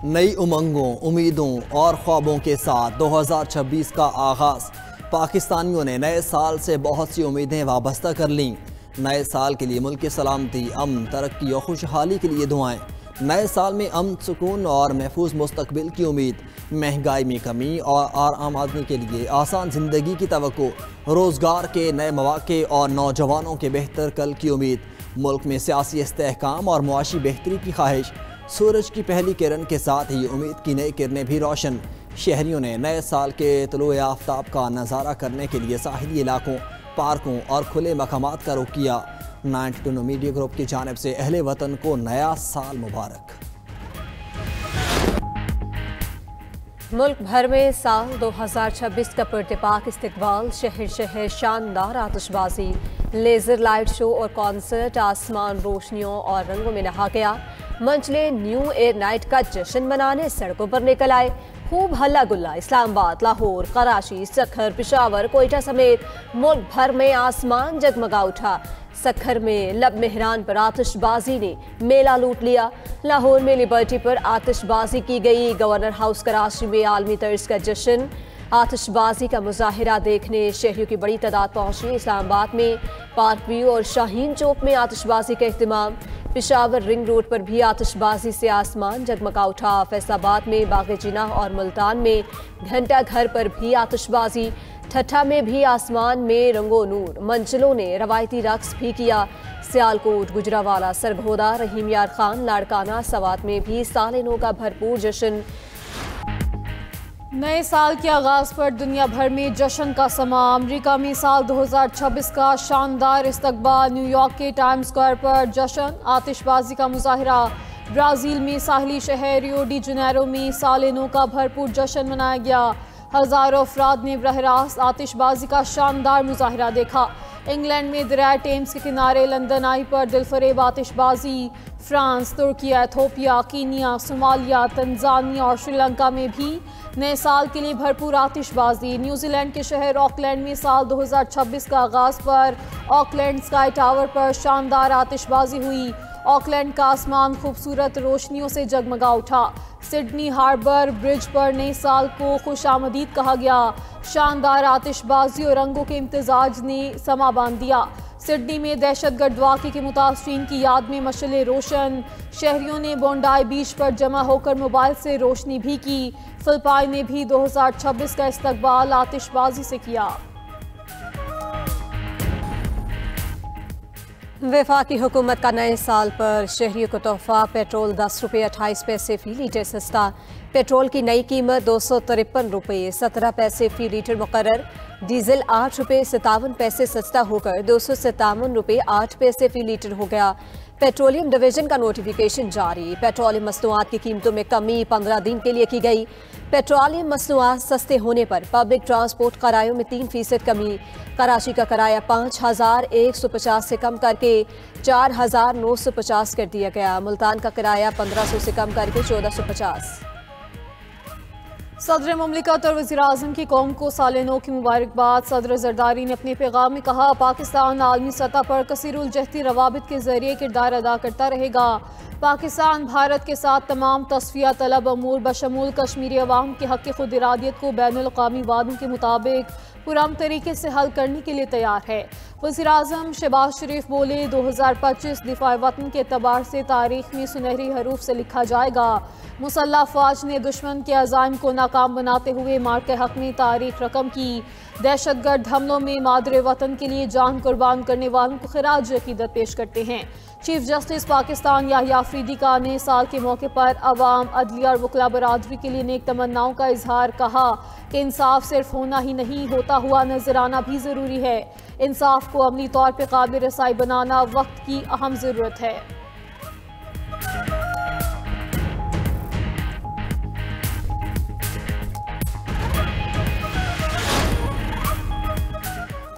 नई उमंगों, उम्मीदों और ख्वाबों के साथ 2026 का आगाज़। पाकिस्तानियों ने नए साल से बहुत सी उम्मीदें वाबस्ता कर लीं। नए साल के लिए मुल्क की सलामती, अमन, तरक्की और खुशहाली के लिए दुआएं। नए साल में अमन, सुकून और महफूज मुस्तकबिल की उम्मीद, महंगाई में कमी और आम आदमी के लिए आसान ज़िंदगी की तवक्को, रोज़गार के नए मौक़े और नौजवानों के बेहतर कल की उम्मीद, मुल्क में सियासी इस्तेहकाम और मुआशी बेहतरी की ख्वाहिश। सूरज की पहली किरण के साथ ही उम्मीद की नई किरणें भी रोशन। शहरियों ने नए साल के तुलुए आफ्ताब का नज़ारा करने के लिए साहिली इलाकों, पार्कों और खुले मकामात का रुख किया। 92 मीडिया ग्रुप की जानिब से अहले वतन को नया साल मुबारक। मुल्क भर में साल 2026 का पुरतपाक इस्तकबाल। शहर शहर शानदार आतिशबाजी, लेज़र लाइट शो और कॉन्सर्ट। आसमान रोशनियों और रंगों में नहा गया। मंचले न्यू ईयर नाइट का जश्न मनाने सड़कों पर निकल आए। खूब हल्ला गुल्ला। इस्लामाबाद, लाहौर, कराची, सखर, पेशावर, कोयटा समेत मुल्क भर में आसमान जगमगा उठा। सखर में लब मेहरान पर आतिशबाजी ने मेला लूट लिया। लाहौर में लिबर्टी पर आतिशबाजी की गई। गवर्नर हाउस कराची में आलमी तर्ज का जश्न। आतिशबाजी का मुजाहिरा देखने शहरियों की बड़ी तादाद पहुंची। इस्लामाबाद में पार्क व्यू और शाहीन चौक में आतिशबाजी का इख्तिमाम। पेशावर रिंग रोड पर भी आतिशबाजी से आसमान जगमगा उठा। फैसलाबाद में बाग़े जिनाह और मुल्तान में घंटा घर पर भी आतिशबाजी। ठट्ठा में भी आसमान में रंगो नूर। मंचलों ने रवायती रक्स भी किया। सियालकोट, गुजरावाला, सरगोदा, रहीम यार खान, लाड़काना, सवात में भी साल नौ का भरपूर जश्न। नए साल के आगाज़ पर दुनिया भर में जश्न का समा। अमरीका में साल 2026 का शानदार इस्तकबाल। न्यूयॉर्क के टाइम्स स्क्वायर पर जश्न, आतिशबाजी का मुजाहिरा। ब्राज़ील में साहली शहर रियो डी जनेरो में साल नौ का भरपूर जश्न मनाया गया। हज़ारों अफराद ने बरह रास्त आतिशबाजी का शानदार मुजाहिरा देखा। इंग्लैंड में दरिया टेम्स के किनारे लंदन आई पर दिलफरेब आतिशबाजी। फ्रांस, तुर्की, एथोपिया, कीनिया, सोमालिया, तंजानिया और श्रीलंका में भी नए साल के लिए भरपूर आतिशबाजी। न्यूजीलैंड के शहर ऑकलैंड में साल 2026 का आगाज़ पर ऑकलैंड स्काई टावर पर शानदार आतिशबाजी हुई। ऑकलैंड का आसमान खूबसूरत रोशनियों से जगमगा उठा। सिडनी हार्बर ब्रिज पर नए साल को खुशामदीद कहा गया। शानदार आतिशबाजी और रंगों के इम्तिजाज ने समा बांध दिया। सिडनी में दहशतगर्द वाक़े के मुतासरीन की याद में मशले रोशन। शहरियों ने बोंडाई बीच पर जमा होकर मोबाइल से रोशनी भी की। फिलिपाइन ने भी 2026 का इस्तकबाल आतिशबाजी से किया। वफाकी हुकूमत का नए साल पर शहरियों को तोहफा। पेट्रोल 10 रुपये 28 पैसे फ़ी लीटर सस्ता। पेट्रोल की नई कीमत 253 रुपये 17 पैसे फ़ी लीटर मुकर्रर। डीजल 8 रुपये 57 पैसे सस्ता होकर 257 रुपये 8 पैसे फ़ी लीटर हो गया। पेट्रोलियम डिवीजन का नोटिफिकेशन जारी। पेट्रोलियम मसनूआत की कीमतों में कमी 15 दिन के लिए की गई। पेट्रोलियम मसनूआत सस्ते होने पर पब्लिक ट्रांसपोर्ट किरायों में 3% कमी। कराची का किराया 5,150 से कम करके 4,950 कर दिया गया। मुल्तान का किराया 1,500 से कम करके 1,450। सदर मुमलिकत और वज़ीर-ए-आज़म की कौम को साल नौ की मुबारकबाद। सदर ज़रदारी ने अपने पैगाम में कहा, पाकिस्तान आलमी सतह पर कसीरुल-जहती रवाबित के ज़रिए किरदार अदा करता रहेगा। पाकिस्तान भारत के साथ तमाम तस्फिया तलब अमूर बशमूल कश्मीरी अवाम के हक़ खुद इरादियत को बैनुल-अक़वामी वादों के मुताबिक पुरअमन तरीके से हल करने के लिए तैयार है। वज़ीर-ए-आज़म शहबाज शरीफ बोले, 2025 दिफा वतन के एतबार से तारीख में सुनहरी हरूफ से लिखा जाएगा। मुसल्लह फ़ौज ने दुश्मन के अज़ाइम को नाकाम बनाते हुए मार्के हक़ में तारीख रकम की। दहशतगर्द हमलों में मादरे वतन के लिए जान कुर्बान करने वालों को खिराज अक़ीदत पेश करते हैं। चीफ जस्टिस पाकिस्तान याहिया अफरीदी का नए साल के मौके पर अवाम, अदलिया और वकला बरादरी के लिए नेक तमन्नाओं का इजहार। कहा कि इंसाफ सिर्फ होना ही नहीं, होता हुआ नजर आना भी ज़रूरी है। इंसाफ को अमली तौर पर काबिल रसाई बनाना वक्त की अहम ज़रूरत है।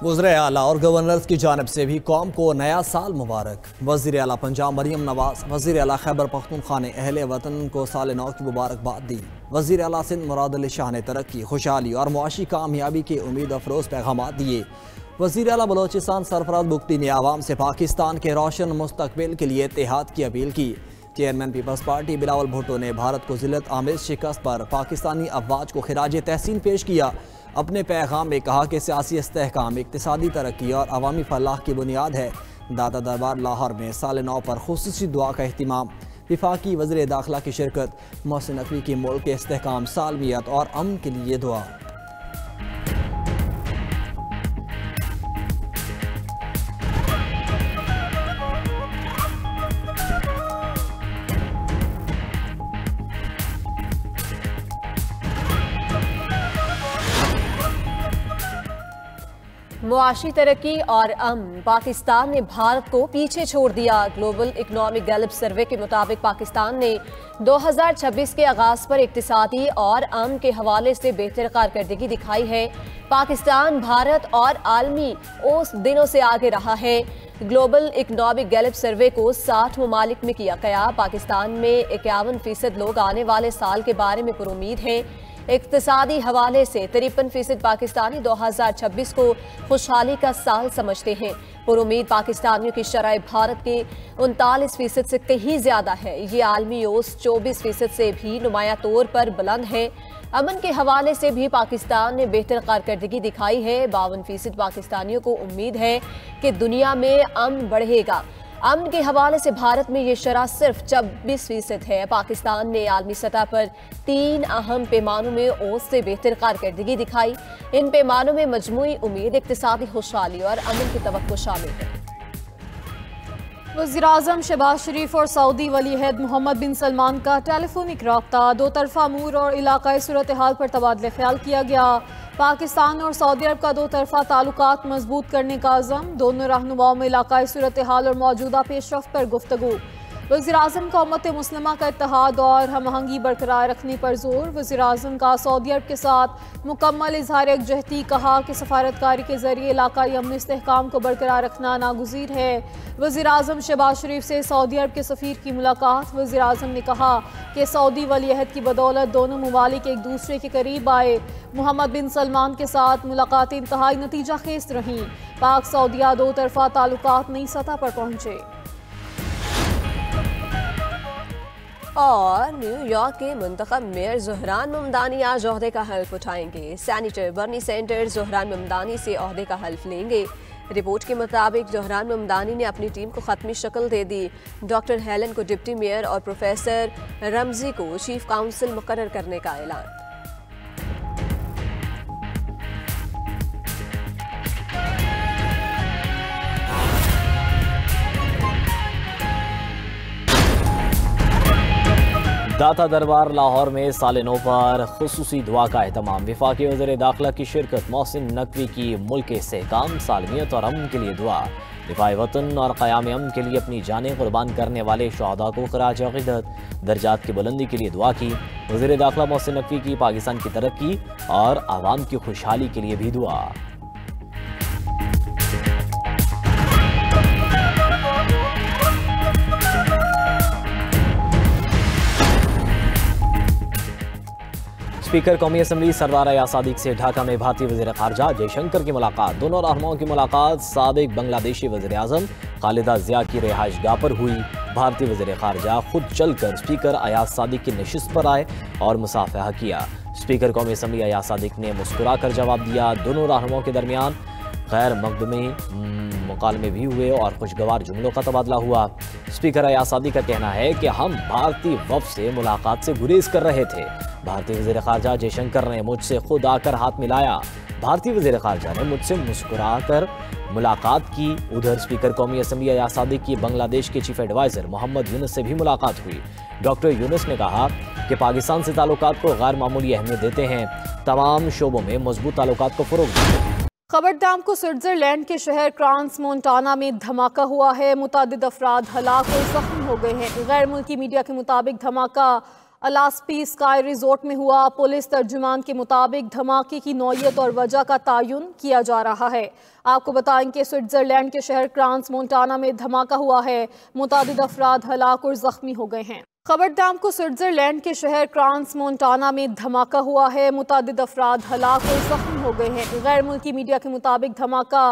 वज़ीर आला और गवर्नर्स की जानिब से भी कौम को नया साल मुबारक। वज़ीर आला पंजाब मरियम नवाज, वज़ीर आला खैबर पख्तूनख्वा ने अहले वतन को साल नौ की मुबारकबाद दी। वज़ीर आला सिंध मुराद अली शाह ने तरक्की, खुशहाली और मुआशी कामयाबी के उम्मीद अफरोज़ पैगाम दिए। वज़ीर आला बलोचिस्तान सरफराज बुख्ती ने आवाम से पाकिस्तान के रोशन मुस्तकबिल के लिए इत्तेहाद की अपील की। चेयरमैन पीपल्स पार्टी बिलावल भुट्टो ने भारत को जिल्लत आमेज शिकस्त पर पाकिस्तानी अफवाज को खिराज तहसीन पेश किया। अपने पैगाम में कहा कि सियासी इस्तेहकाम, इक्तिसादी तरक्की और अवामी फलाह की बुनियाद है। दाता दरबार लाहौर में साल नौ पर खुसूसी दुआ का अहतमाम। वफाकी वज़ीर दाखिला की शिरकत। मोहसिन नकवी की मुल्क के इस्तेहकाम, सालमियत और अमन के लिए दुआ। मुआशी तरक्की और अमन, पाकिस्तान ने भारत को पीछे छोड़ दिया। ग्लोबल इकनॉमिक गैलप सर्वे के मुताबिक पाकिस्तान ने 2026 के आगाज पर इक्तिसादी और अमन के हवाले से बेहतर कारकर्दगी दिखाई है। पाकिस्तान भारत और आलमी ओस दिनों से आगे रहा है। ग्लोबल इकनॉमिक गैलप सर्वे को 60 ममालिक में किया गया। पाकिस्तान में 51% लोग आने वाले साल के बारे में पुरुमीद हैं। इक्तिसादी हवाले से 53% पाकिस्तानी 2026 को खुशहाली का साल समझते हैं। पुरुमीद पाकिस्तानियों की शरह भारत के 39% से कहीं ज्यादा है। ये आलमी ओस 24% से भी नुमाया तौर पर बुलंद है। अमन के हवाले से भी पाकिस्तान ने बेहतर कारकर्दगी दिखाई है। 52% पाकिस्तानियों को उम्मीद है कि दुनिया में अमन बढ़ेगा। अमन के हवाले से भारत में ये शरह सिर्फ 26% है। पाकिस्तान ने आलमी सतह पर 3 अहम पैमानों में ओस से बेहतर कारकर्दगी दिखाई। इन पैमानों में मजमूई उम्मीद, इक्तिसादी खुशहाली और अमन की तवक्को शामिल है। वज़ीर-ए-आज़म शहबाज शरीफ और सऊदी वली अहद मोहम्मद बिन सलमान का टेलीफोनिक रब्ता, दो तरफा अमूर और इलाकाई सूरत हाल पर तबादला ख्याल किया गया। पाकिस्तान और सऊदी अरब का दो तरफा ताल्लुकात मजबूत करने का अज़म, दोनों रहनुमाओं में इलाकाई सूरत हाल और मौजूदा पेशरफ्त पर गुफ्तगू। वज़ीर-ए-आज़म का उम्मत मुस्लिमा का इत्तेहाद और हमआहंगी बरकरार रखने पर जोर। वज़ीर-ए-आज़म का सऊदी अरब के साथ मुकम्मल इजहार यकजहती, कहा कि सफारतकारी के जरिए इलाकाई अमन इस्तेहकाम को बरकरार रखना नागुज़ीर है। वज़ीर-ए-आज़म शहबाज शरीफ से सऊदी अरब के सफ़ीर की मुलाकात। वज़ीर-ए-आज़म ने कहा कि सऊदी वली अहद की बदौलत दोनों ममालिक एक दूसरे के करीब आए। मोहम्मद बिन सलमान के साथ मुलाकातें इंतहाई नतीजा खेज रहीं। पाक सऊदिया दो तरफा ताल्लुकात नई सतह पर पहुंचे। और न्यूयॉर्क के मुंतखब मेयर ज़ोहरान ममदानी आज ओहदे का हल्फ उठाएंगे। Senator Bernie Sanders Zohran Mamdani से ओहदे का हल्फ लेंगे। रिपोर्ट के मुताबिक ज़ोहरान ममदानी ने अपनी टीम को ख़त्मी शक्ल दे दी। डॉक्टर हेलन को डिप्टी मेयर और प्रोफेसर रमजी को चीफ काउंसिल मुकर्रर करने का ऐलान। दाता दरबार लाहौर में साल नौ पर खुसूसी दुआ का एहतमाम। वफाकी वज़ीर दाखिला की शिरकत। मोहसिन नकवी की मुल्क के इस्तेहकाम, सालमियत और अमन के लिए दुआ। दिफाए वतन और क़याम अमन के लिए अपनी जानें कुर्बान करने वाले शहदा को खराज अक़ीदत, दर्जात की बुलंदी के लिए दुआ की। वज़ीर दाखिला मोहसिन नकवी की पाकिस्तान की तरक्की और आवाम की खुशहाली के लिए भी दुआ। स्पीकर कौमी असम्बली सरदार अयाज सादिक से ढाका में भारतीय वज़ीर ख़ारजा जयशंकर की मुलाकात। दोनों रहनुमाओं की मुलाकात साबिक बांग्लादेशी वज़ीर आज़म खालिदा ज़िया की रिहाइशगाह पर हुई। भारतीय वज़ीर ख़ारजा खुद चलकर स्पीकर अयाज सादिक की नशिस्त पर आए और मुसाफहा किया। स्पीकर कौमी असम्बली अयाज सादिक ने मुस्कुरा कर जवाब दिया। दोनों रहनुमाओं के दरमियान गैर मकदमी मुकालमे भी हुए और खुशगवार जुमलों का तबादला हुआ। स्पीकर अयाज सादिक का कहना है कि हम भारतीय वफ़द से मुलाकात से गुरेज कर रहे थे। भारतीय वज़ीर ख़ारजा जयशंकर ने मुझसे खुद आकर हाथ मिलाया। भारतीय वज़ीर ख़ारजा ने मुझसे मुस्कुरा कर मुलाकात की। उधर स्पीकर कौमी असम्बली अयाज सादिक की बांग्लादेश के चीफ एडवाइज़र मोहम्मद यूनुस से भी मुलाकात हुई। डॉक्टर यूनुस ने कहा कि पाकिस्तान से ताल्लुकात को गैर मामूली अहमियत देते हैं। तमाम शोबों में मजबूत ताल्लुकात को फ़रोग़ देते हैं। खबरदाम को स्विट्जरलैंड के शहर क्रांस मोंटाना में धमाका हुआ है। मुतादिद अफराद हलाक और जख्मी हो गए हैं। गैर मुल्की मीडिया के मुताबिक धमाका अलास्पी स्काई रिजोर्ट में हुआ। पुलिस तर्जुमान के मुताबिक धमाके की नौयत और वजह का तयन किया जा रहा है। आपको बताएं कि स्विट्जरलैंड के शहर क्रांस मोंटाना में धमाका हुआ है। मुतादिद अफराद हलाक और जख्मी हो गए हैं। खबरदाम को स्विट्जरलैंड के शहर क्रांस मोंटाना में धमाका हुआ है। मुतादिद अफराद हलाक और जख्मी हो गए हैं। गैर मुल्की मीडिया के मुताबिक धमाका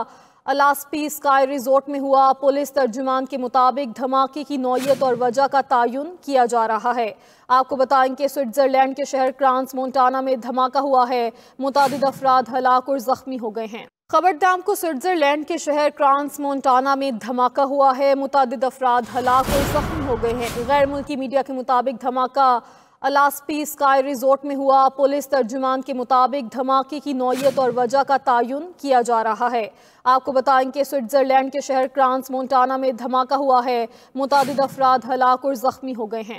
अलास्पी स्काई रिजोर्ट में हुआ। पुलिस तर्जुमान के मुताबिक धमाके की नौयत और वजह का तयन किया जा रहा है। आपको बताएं कि स्विट्जरलैंड के शहर क्रांस मोंटाना में धमाका हुआ है। मुतादिद अफराद हलाक और जख्मी हो गए हैं। खबर दाम को स्विट्जरलैंड के शहर क्रांस मोंटाना में धमाका हुआ है। मुतादिद अफराद हलाक और जख्मी हो गए हैं। गैर मुल्की मीडिया के मुताबिक धमाका अलास्पी स्काई रिजोर्ट में हुआ। पुलिस तर्जुमान के मुताबिक धमाके की नौयत और वजह का तयन किया जा रहा है। आपको बताएं कि स्विट्जरलैंड के शहर क्रांस मोंटाना में धमाका हुआ है। मुतादिद अफराद हलाक और जख्मी हो गए हैं।